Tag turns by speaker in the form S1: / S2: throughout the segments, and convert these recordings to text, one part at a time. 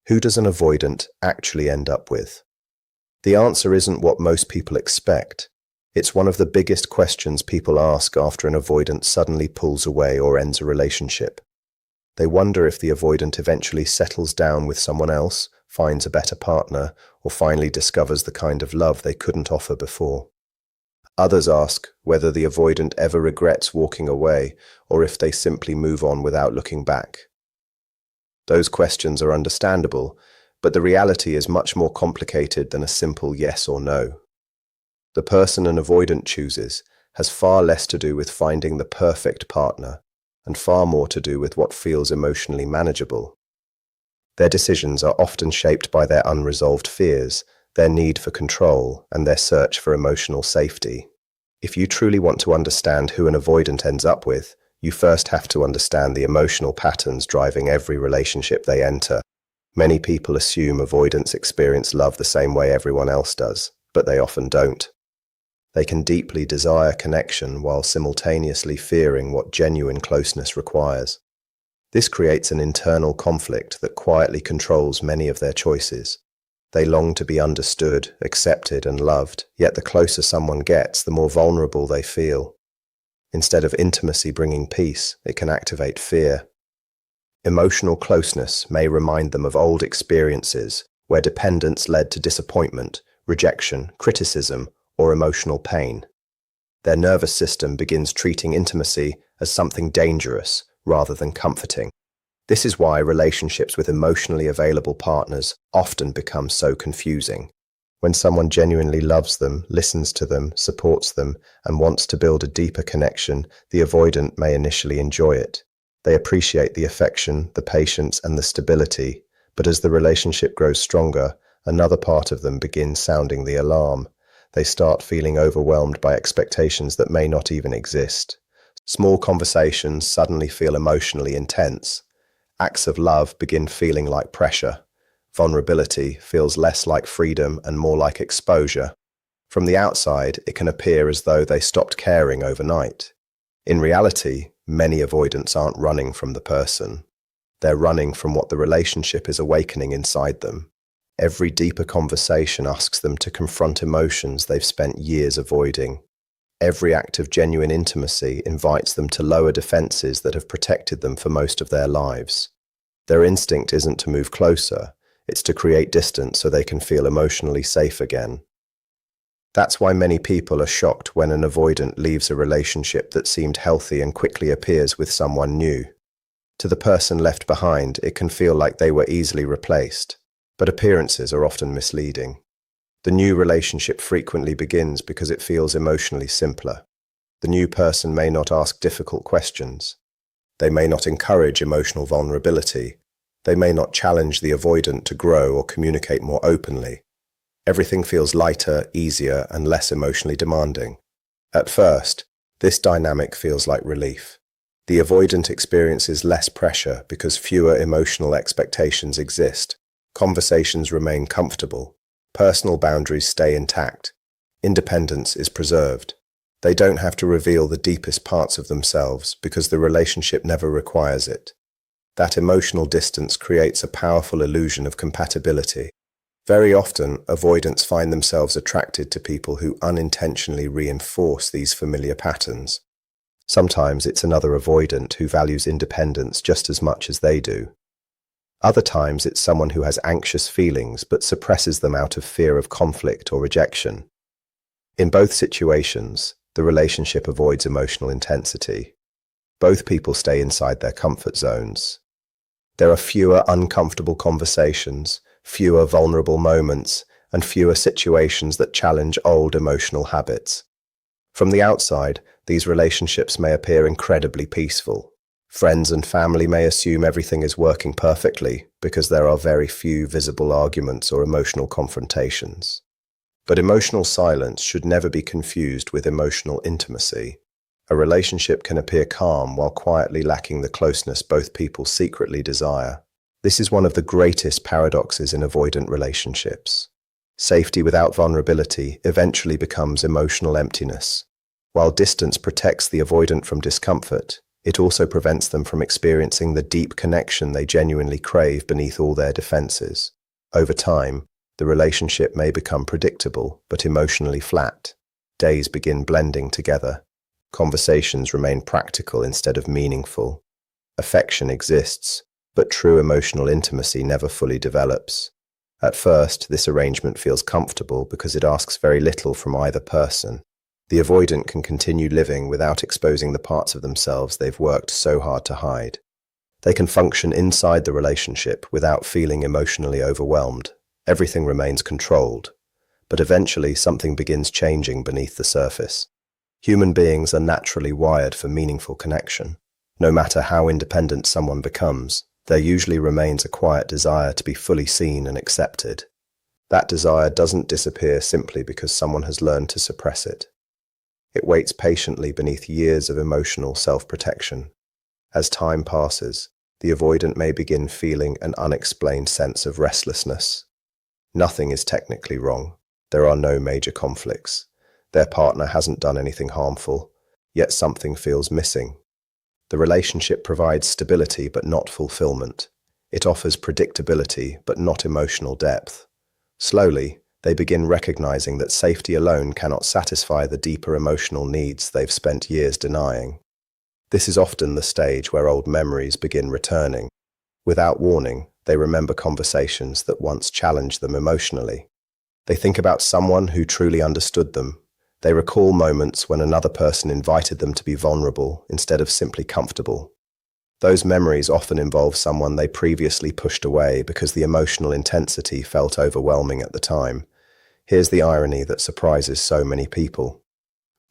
S1: Who does an avoidant actually end up with? The answer isn't what most people expect. It's one of the biggest questions people ask after an avoidant suddenly pulls away or ends a relationship. They wonder if the avoidant eventually settles down with someone else, finds a better partner, or finally discovers the kind of love they couldn't offer before. Others ask whether the avoidant ever regrets walking away or if they simply move on without looking back. Those questions are understandable, but the reality is much more complicated than a simple yes or no. The person an avoidant chooses has far less to do with finding the perfect partner and far more to do with what feels emotionally manageable. Their decisions are often shaped by their unresolved fears, their need for control, and their search for emotional safety. If you truly want to understand who an avoidant ends up with, you first have to understand the emotional patterns driving every relationship they enter. Many people assume avoidants experience love the same way everyone else does, but they often don't. They can deeply desire connection while simultaneously fearing what genuine closeness requires. This creates an internal conflict that quietly controls many of their choices. They long to be understood, accepted, and loved, yet the closer someone gets, the more vulnerable they feel. Instead of intimacy bringing peace, it can activate fear. Emotional closeness may remind them of old experiences where dependence led to disappointment, rejection, criticism, or emotional pain. Their nervous system begins treating intimacy as something dangerous rather than comforting. This is why relationships with emotionally available partners often become so confusing. When someone genuinely loves them, listens to them, supports them, and wants to build a deeper connection, the avoidant may initially enjoy it. They appreciate the affection, the patience, and the stability, but as the relationship grows stronger, another part of them begins sounding the alarm. They start feeling overwhelmed by expectations that may not even exist. Small conversations suddenly feel emotionally intense. Acts of love begin feeling like pressure. Vulnerability feels less like freedom and more like exposure. From the outside, it can appear as though they stopped caring overnight. In reality, many avoidants aren't running from the person. They're running from what the relationship is awakening inside them. Every deeper conversation asks them to confront emotions they've spent years avoiding. Every act of genuine intimacy invites them to lower defenses that have protected them for most of their lives. Their instinct isn't to move closer, it's to create distance so they can feel emotionally safe again. That's why many people are shocked when an avoidant leaves a relationship that seemed healthy and quickly appears with someone new. To the person left behind, it can feel like they were easily replaced, but appearances are often misleading. The new relationship frequently begins because it feels emotionally simpler. The new person may not ask difficult questions. They may not encourage emotional vulnerability. They may not challenge the avoidant to grow or communicate more openly. Everything feels lighter, easier, and less emotionally demanding. At first, this dynamic feels like relief. The avoidant experiences less pressure because fewer emotional expectations exist. Conversations remain comfortable. Personal boundaries stay intact. Independence is preserved. They don't have to reveal the deepest parts of themselves because the relationship never requires it. That emotional distance creates a powerful illusion of compatibility. Very often, avoidants find themselves attracted to people who unintentionally reinforce these familiar patterns. Sometimes it's another avoidant who values independence just as much as they do. Other times it's someone who has anxious feelings but suppresses them out of fear of conflict or rejection. In both situations, the relationship avoids emotional intensity. Both people stay inside their comfort zones. There are fewer uncomfortable conversations, fewer vulnerable moments, and fewer situations that challenge old emotional habits. From the outside, these relationships may appear incredibly peaceful. Friends and family may assume everything is working perfectly because there are very few visible arguments or emotional confrontations. But emotional silence should never be confused with emotional intimacy. A relationship can appear calm while quietly lacking the closeness both people secretly desire. This is one of the greatest paradoxes in avoidant relationships. Safety without vulnerability eventually becomes emotional emptiness. While distance protects the avoidant from discomfort, It also prevents them from experiencing the deep connection they genuinely crave beneath all their defenses. Over time, the relationship may become predictable but emotionally flat. Days begin blending together. Conversations remain practical instead of meaningful. Affection exists, but true emotional intimacy never fully develops. At first, this arrangement feels comfortable because it asks very little from either person. The avoidant can continue living without exposing the parts of themselves they've worked so hard to hide. They can function inside the relationship without feeling emotionally overwhelmed. Everything remains controlled, but eventually something begins changing beneath the surface. Human beings are naturally wired for meaningful connection. No matter how independent someone becomes, there usually remains a quiet desire to be fully seen and accepted. That desire doesn't disappear simply because someone has learned to suppress it. It waits patiently beneath years of emotional self-protection. As time passes, the avoidant may begin feeling an unexplained sense of restlessness. Nothing is technically wrong. There are no major conflicts. Their partner hasn't done anything harmful, yet something feels missing. The relationship provides stability but not fulfillment. It offers predictability but not emotional depth. Slowly, they begin recognizing that safety alone cannot satisfy the deeper emotional needs they've spent years denying. This is often the stage where old memories begin returning. Without warning, they remember conversations that once challenged them emotionally. They think about someone who truly understood them. They recall moments when another person invited them to be vulnerable instead of simply comfortable. Those memories often involve someone they previously pushed away because the emotional intensity felt overwhelming at the time. Here's the irony that surprises so many people.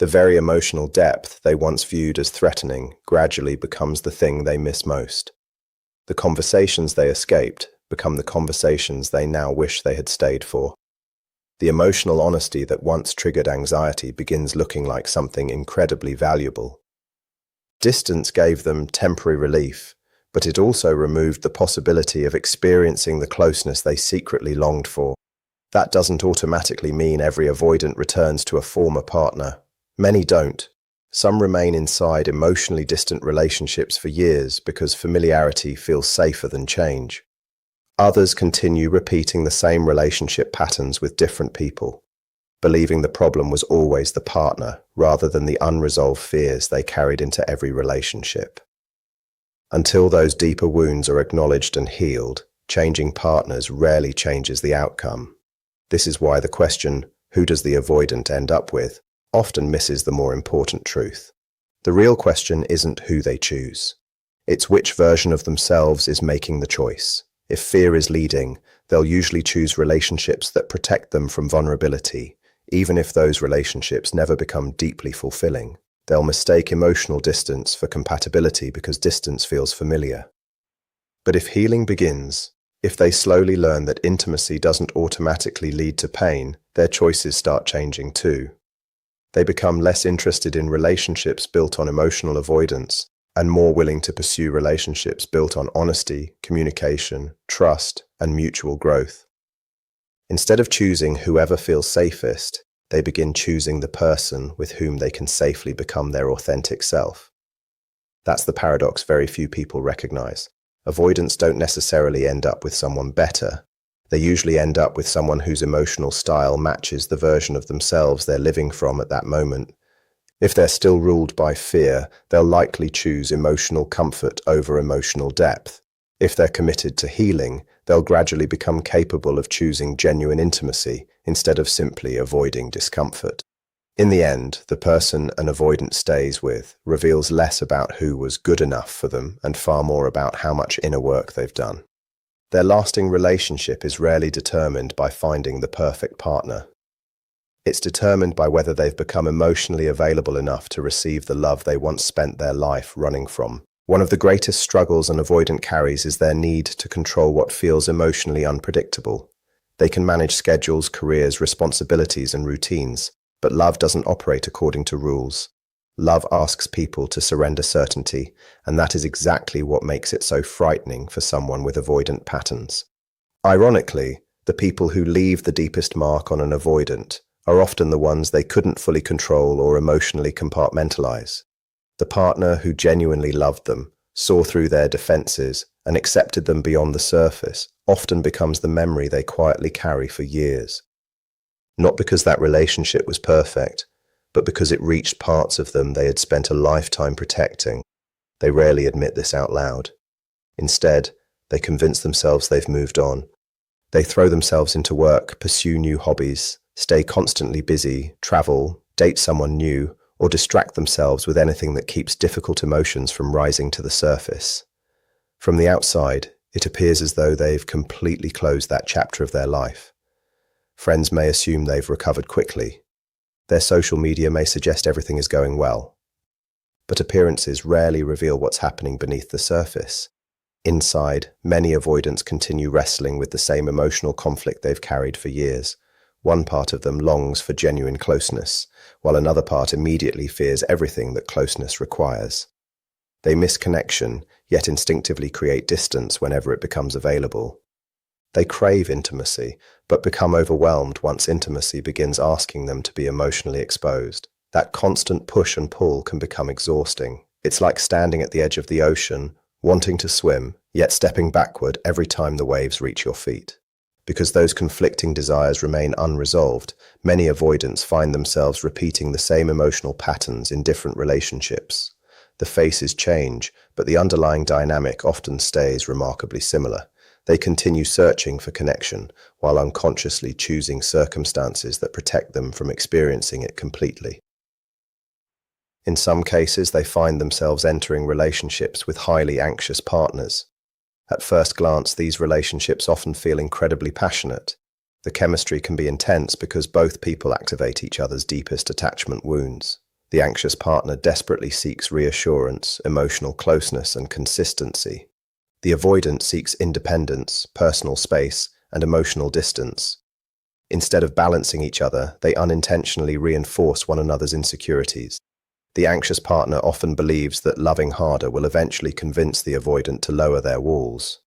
S1: The very emotional depth they once viewed as threatening gradually becomes the thing they miss most. The conversations they escaped become the conversations they now wish they had stayed for. The emotional honesty that once triggered anxiety begins looking like something incredibly valuable. Distance gave them temporary relief, but it also removed the possibility of experiencing the closeness they secretly longed for. That doesn't automatically mean every avoidant returns to a former partner. Many don't. Some remain inside emotionally distant relationships for years because familiarity feels safer than change. Others continue repeating the same relationship patterns with different people, believing the problem was always the partner rather than the unresolved fears they carried into every relationship. Until those deeper wounds are acknowledged and healed, changing partners rarely changes the outcome. This is why the question, "Who does the avoidant end up with?" often misses the more important truth. The real question isn't who they choose. It's which version of themselves is making the choice. If fear is leading, they'll usually choose relationships that protect them from vulnerability, even if those relationships never become deeply fulfilling. They'll mistake emotional distance for compatibility because distance feels familiar. But if healing begins, if they slowly learn that intimacy doesn't automatically lead to pain, their choices start changing too. They become less interested in relationships built on emotional avoidance and more willing to pursue relationships built on honesty, communication, trust, and mutual growth. Instead of choosing whoever feels safest, they begin choosing the person with whom they can safely become their authentic self. That's the paradox very few people recognize. Avoidants don't necessarily end up with someone better. They usually end up with someone whose emotional style matches the version of themselves they're living from at that moment. If they're still ruled by fear, they'll likely choose emotional comfort over emotional depth. If they're committed to healing, they'll gradually become capable of choosing genuine intimacy instead of simply avoiding discomfort. In the end, the person an avoidant stays with reveals less about who was good enough for them and far more about how much inner work they've done. Their lasting relationship is rarely determined by finding the perfect partner. It's determined by whether they've become emotionally available enough to receive the love they once spent their life running from. One of the greatest struggles an avoidant carries is their need to control what feels emotionally unpredictable. They can manage schedules, careers, responsibilities, and routines, but love doesn't operate according to rules. Love asks people to surrender certainty, and that is exactly what makes it so frightening for someone with avoidant patterns. Ironically, the people who leave the deepest mark on an avoidant are often the ones they couldn't fully control or emotionally compartmentalize. The partner who genuinely loved them, saw through their defenses, and accepted them beyond the surface, often becomes the memory they quietly carry for years. Not because that relationship was perfect, but because it reached parts of them they had spent a lifetime protecting. They rarely admit this out loud. Instead, they convince themselves they've moved on. They throw themselves into work, pursue new hobbies, stay constantly busy, travel, date someone new, or distract themselves with anything that keeps difficult emotions from rising to the surface. From the outside, it appears as though they've completely closed that chapter of their life. Friends may assume they've recovered quickly. Their social media may suggest everything is going well. But appearances rarely reveal what's happening beneath the surface. Inside, many avoidants continue wrestling with the same emotional conflict they've carried for years. One part of them longs for genuine closeness, while another part immediately fears everything that closeness requires. They miss connection, yet instinctively create distance whenever it becomes available. They crave intimacy, but become overwhelmed once intimacy begins asking them to be emotionally exposed. That constant push and pull can become exhausting. It's like standing at the edge of the ocean, wanting to swim, yet stepping backward every time the waves reach your feet. Because those conflicting desires remain unresolved, many avoidants find themselves repeating the same emotional patterns in different relationships. The faces change, but the underlying dynamic often stays remarkably similar. They continue searching for connection, while unconsciously choosing circumstances that protect them from experiencing it completely. In some cases, they find themselves entering relationships with highly anxious partners. At first glance, these relationships often feel incredibly passionate. The chemistry can be intense because both people activate each other's deepest attachment wounds. The anxious partner desperately seeks reassurance, emotional closeness, and consistency. The avoidant seeks independence, personal space, and emotional distance. Instead of balancing each other, they unintentionally reinforce one another's insecurities. The anxious partner often believes that loving harder will eventually convince the avoidant to lower their walls.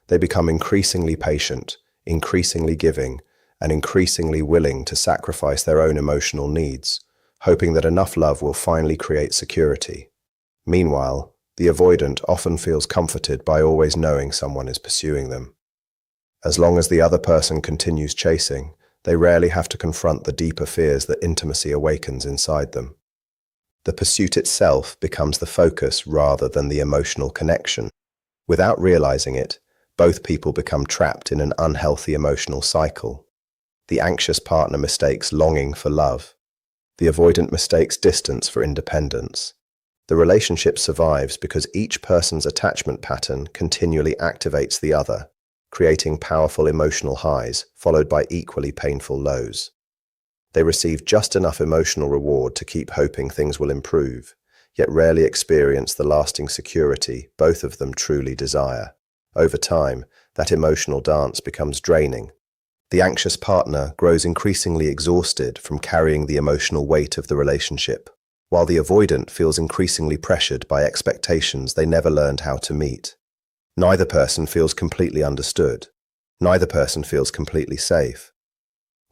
S1: They become increasingly patient, increasingly giving, and increasingly willing to sacrifice their own emotional needs, hoping that enough love will finally create security. Meanwhile, the avoidant often feels comforted by always knowing someone is pursuing them. As long as the other person continues chasing, they rarely have to confront the deeper fears that intimacy awakens inside them. The pursuit itself becomes the focus rather than the emotional connection. Without realizing it, both people become trapped in an unhealthy emotional cycle. The anxious partner mistakes longing for love. The avoidant mistakes distance for independence. The relationship survives because each person's attachment pattern continually activates the other, creating powerful emotional highs followed by equally painful lows. They receive just enough emotional reward to keep hoping things will improve, yet rarely experience the lasting security both of them truly desire. Over time, that emotional dance becomes draining. The anxious partner grows increasingly exhausted from carrying the emotional weight of the relationship, while the avoidant feels increasingly pressured by expectations they never learned how to meet. Neither person feels completely understood. Neither person feels completely safe.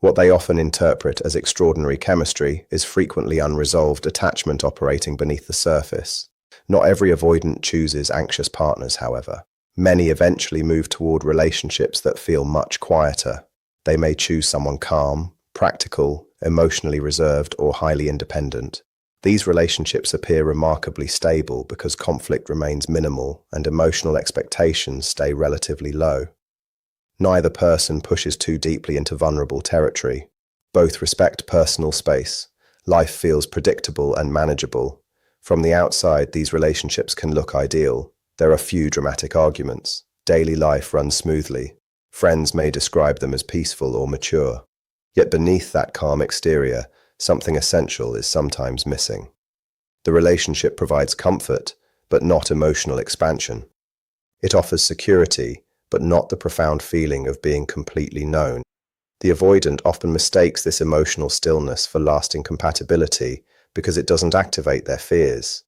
S1: What they often interpret as extraordinary chemistry is frequently unresolved attachment operating beneath the surface. Not every avoidant chooses anxious partners, however. Many eventually move toward relationships that feel much quieter. They may choose someone calm, practical, emotionally reserved, or highly independent. These relationships appear remarkably stable because conflict remains minimal and emotional expectations stay relatively low. Neither person pushes too deeply into vulnerable territory. Both respect personal space. Life feels predictable and manageable. From the outside, these relationships can look ideal. There are few dramatic arguments. Daily life runs smoothly. Friends may describe them as peaceful or mature. Yet beneath that calm exterior, something essential is sometimes missing. The relationship provides comfort, but not emotional expansion. It offers security, but not the profound feeling of being completely known. The avoidant often mistakes this emotional stillness for lasting compatibility because it doesn't activate their fears.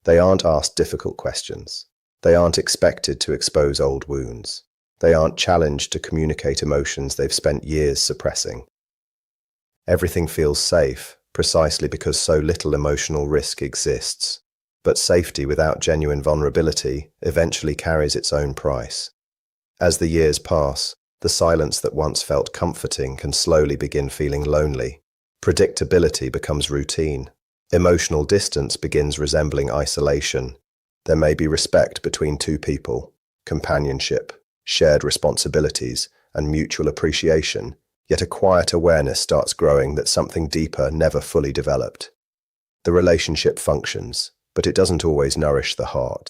S1: They aren't asked difficult questions. They aren't expected to expose old wounds. They aren't challenged to communicate emotions they've spent years suppressing. Everything feels safe, precisely because so little emotional risk exists. But safety without genuine vulnerability eventually carries its own price. As the years pass, the silence that once felt comforting can slowly begin feeling lonely. Predictability becomes routine. Emotional distance begins resembling isolation. There may be respect between two people, companionship, shared responsibilities, and mutual appreciation, yet a quiet awareness starts growing that something deeper never fully developed. The relationship functions, but it doesn't always nourish the heart.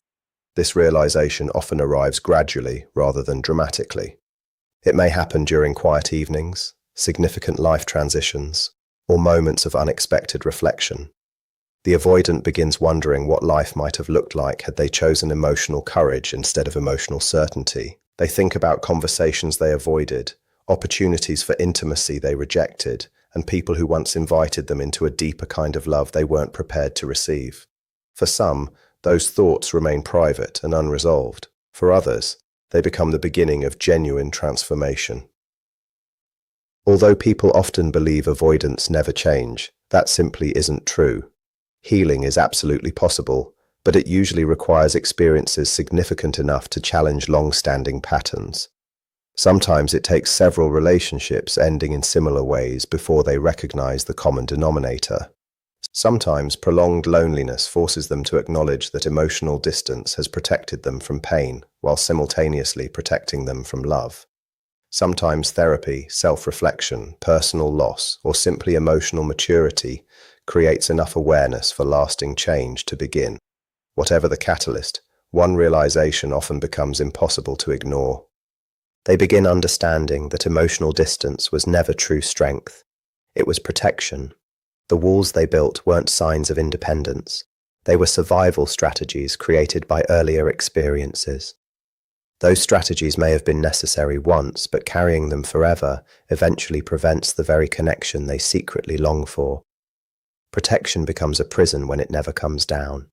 S1: This realization often arrives gradually rather than dramatically. It may happen during quiet evenings, significant life transitions, or moments of unexpected reflection. The avoidant begins wondering what life might have looked like had they chosen emotional courage instead of emotional certainty. They think about conversations they avoided, opportunities for intimacy they rejected, and people who once invited them into a deeper kind of love they weren't prepared to receive. For some, those thoughts remain private and unresolved. For others, they become the beginning of genuine transformation. Although people often believe avoidants never change, that simply isn't true. Healing is absolutely possible, but it usually requires experiences significant enough to challenge long-standing patterns. Sometimes it takes several relationships ending in similar ways before they recognize the common denominator. Sometimes prolonged loneliness forces them to acknowledge that emotional distance has protected them from pain, while simultaneously protecting them from love. Sometimes therapy, self-reflection, personal loss, or simply emotional maturity creates enough awareness for lasting change to begin. Whatever the catalyst, one realization often becomes impossible to ignore. They begin understanding that emotional distance was never true strength. It was protection. The walls they built weren't signs of independence. They were survival strategies created by earlier experiences. Those strategies may have been necessary once, but carrying them forever eventually prevents the very connection they secretly long for. Protection becomes a prison when it never comes down.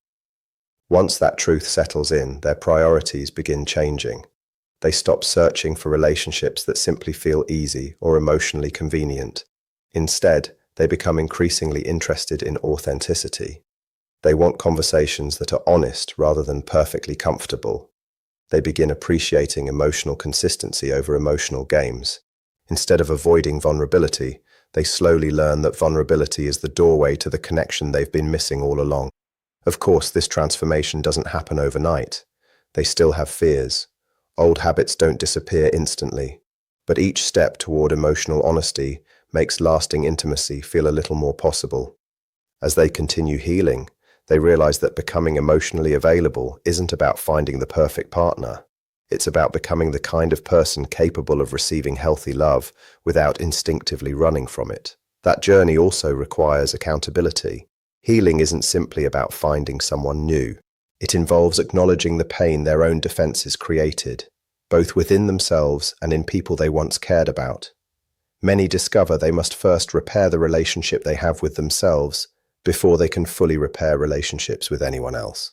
S1: Once that truth settles in, their priorities begin changing. They stop searching for relationships that simply feel easy or emotionally convenient. Instead, they become increasingly interested in authenticity. They want conversations that are honest rather than perfectly comfortable. They begin appreciating emotional consistency over emotional games. Instead of avoiding vulnerability, they slowly learn that vulnerability is the doorway to the connection they've been missing all along. Of course, this transformation doesn't happen overnight. They still have fears. Old habits don't disappear instantly. But each step toward emotional honesty makes lasting intimacy feel a little more possible. As they continue healing, they realize that becoming emotionally available isn't about finding the perfect partner. It's about becoming the kind of person capable of receiving healthy love without instinctively running from it. That journey also requires accountability. Healing isn't simply about finding someone new. It involves acknowledging the pain their own defenses created, both within themselves and in people they once cared about. Many discover they must first repair the relationship they have with themselves before they can fully repair relationships with anyone else.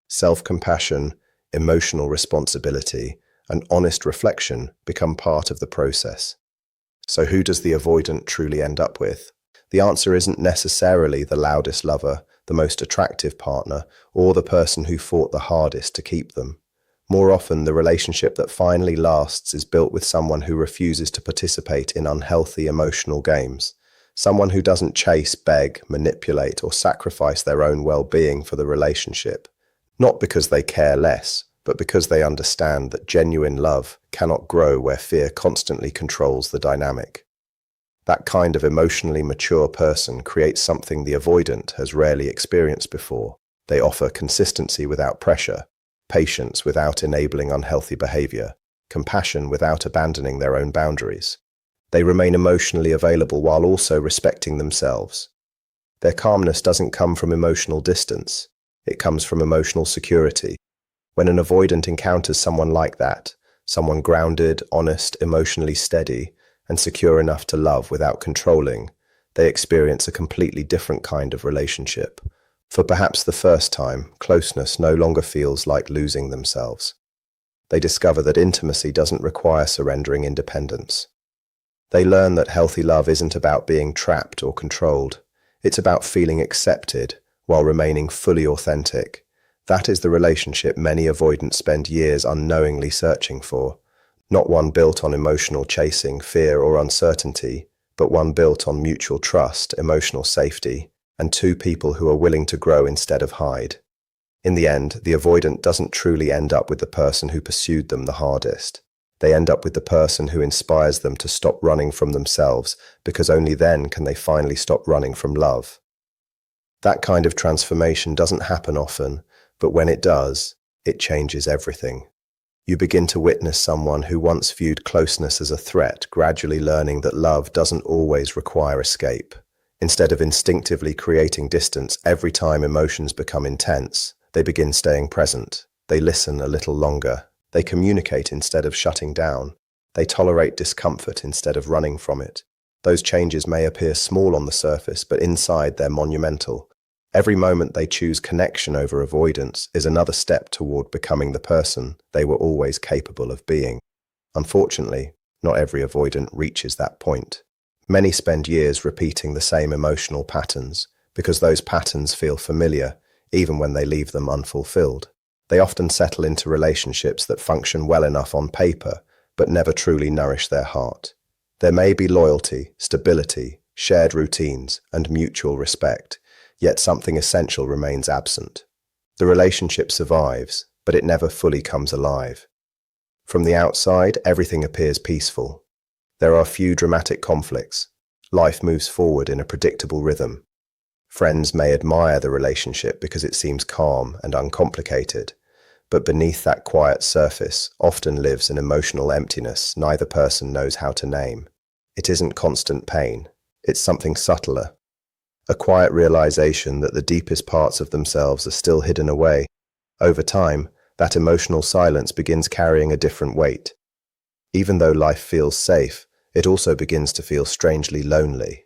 S1: Self-compassion, emotional responsibility, and honest reflection become part of the process. So who does the avoidant truly end up with? The answer isn't necessarily the loudest lover, the most attractive partner, or the person who fought the hardest to keep them. More often, the relationship that finally lasts is built with someone who refuses to participate in unhealthy emotional games. Someone who doesn't chase, beg, manipulate, or sacrifice their own well-being for the relationship. Not because they care less, but because they understand that genuine love cannot grow where fear constantly controls the dynamic. That kind of emotionally mature person creates something the avoidant has rarely experienced before. They offer consistency without pressure, patience without enabling unhealthy behavior, compassion without abandoning their own boundaries. They remain emotionally available while also respecting themselves. Their calmness doesn't come from emotional distance. It comes from emotional security. When an avoidant encounters someone like that, someone grounded, honest, emotionally steady, and secure enough to love without controlling, they experience a completely different kind of relationship. For perhaps the first time, closeness no longer feels like losing themselves. They discover that intimacy doesn't require surrendering independence. They learn that healthy love isn't about being trapped or controlled. It's about feeling accepted while remaining fully authentic. That is the relationship many avoidants spend years unknowingly searching for, not one built on emotional chasing, fear, or uncertainty, but one built on mutual trust, emotional safety, and two people who are willing to grow instead of hide. In the end, the avoidant doesn't truly end up with the person who pursued them the hardest. They end up with the person who inspires them to stop running from themselves, because only then can they finally stop running from love. That kind of transformation doesn't happen often, but when it does, it changes everything. You begin to witness someone who once viewed closeness as a threat, gradually learning that love doesn't always require escape. Instead of instinctively creating distance every time emotions become intense, they begin staying present. They listen a little longer. They communicate instead of shutting down. They tolerate discomfort instead of running from it. Those changes may appear small on the surface, but inside they're monumental. Every moment they choose connection over avoidance is another step toward becoming the person they were always capable of being. Unfortunately, not every avoidant reaches that point. Many spend years repeating the same emotional patterns because those patterns feel familiar, even when they leave them unfulfilled. They often settle into relationships that function well enough on paper, but never truly nourish their heart. There may be loyalty, stability, shared routines, and mutual respect, yet something essential remains absent. The relationship survives, but it never fully comes alive. From the outside, everything appears peaceful. There are few dramatic conflicts. Life moves forward in a predictable rhythm. Friends may admire the relationship because it seems calm and uncomplicated, but beneath that quiet surface often lives an emotional emptiness neither person knows how to name. It isn't constant pain, it's something subtler. A quiet realization that the deepest parts of themselves are still hidden away. Over time, that emotional silence begins carrying a different weight. Even though life feels safe, it also begins to feel strangely lonely.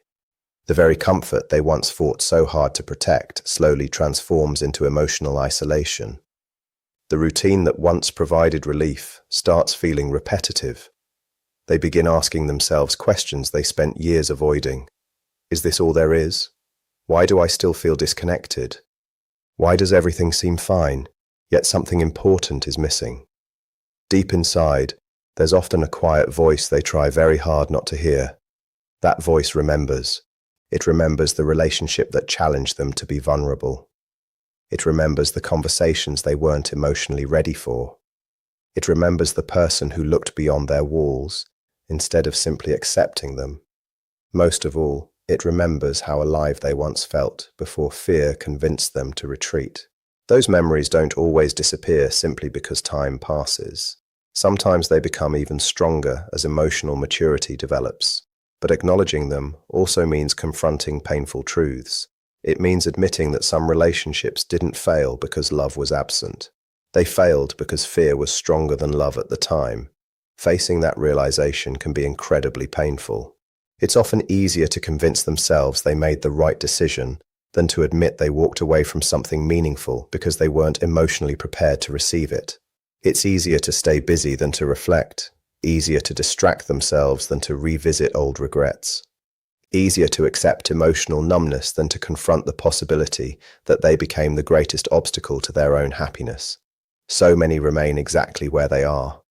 S1: The very comfort they once fought so hard to protect slowly transforms into emotional isolation. The routine that once provided relief starts feeling repetitive. They begin asking themselves questions they spent years avoiding. Is this all there is? Why do I still feel disconnected? Why does everything seem fine, yet something important is missing? Deep inside, there's often a quiet voice they try very hard not to hear. That voice remembers. It remembers the relationship that challenged them to be vulnerable. It remembers the conversations they weren't emotionally ready for. It remembers the person who looked beyond their walls instead of simply accepting them. Most of all, it remembers how alive they once felt before fear convinced them to retreat. Those memories don't always disappear simply because time passes. Sometimes they become even stronger as emotional maturity develops. But acknowledging them also means confronting painful truths. It means admitting that some relationships didn't fail because love was absent. They failed because fear was stronger than love at the time. Facing that realization can be incredibly painful. It's often easier to convince themselves they made the right decision than to admit they walked away from something meaningful because they weren't emotionally prepared to receive it. It's easier to stay busy than to reflect. Easier to distract themselves than to revisit old regrets. Easier to accept emotional numbness than to confront the possibility that they became the greatest obstacle to their own happiness. So many remain exactly where they are,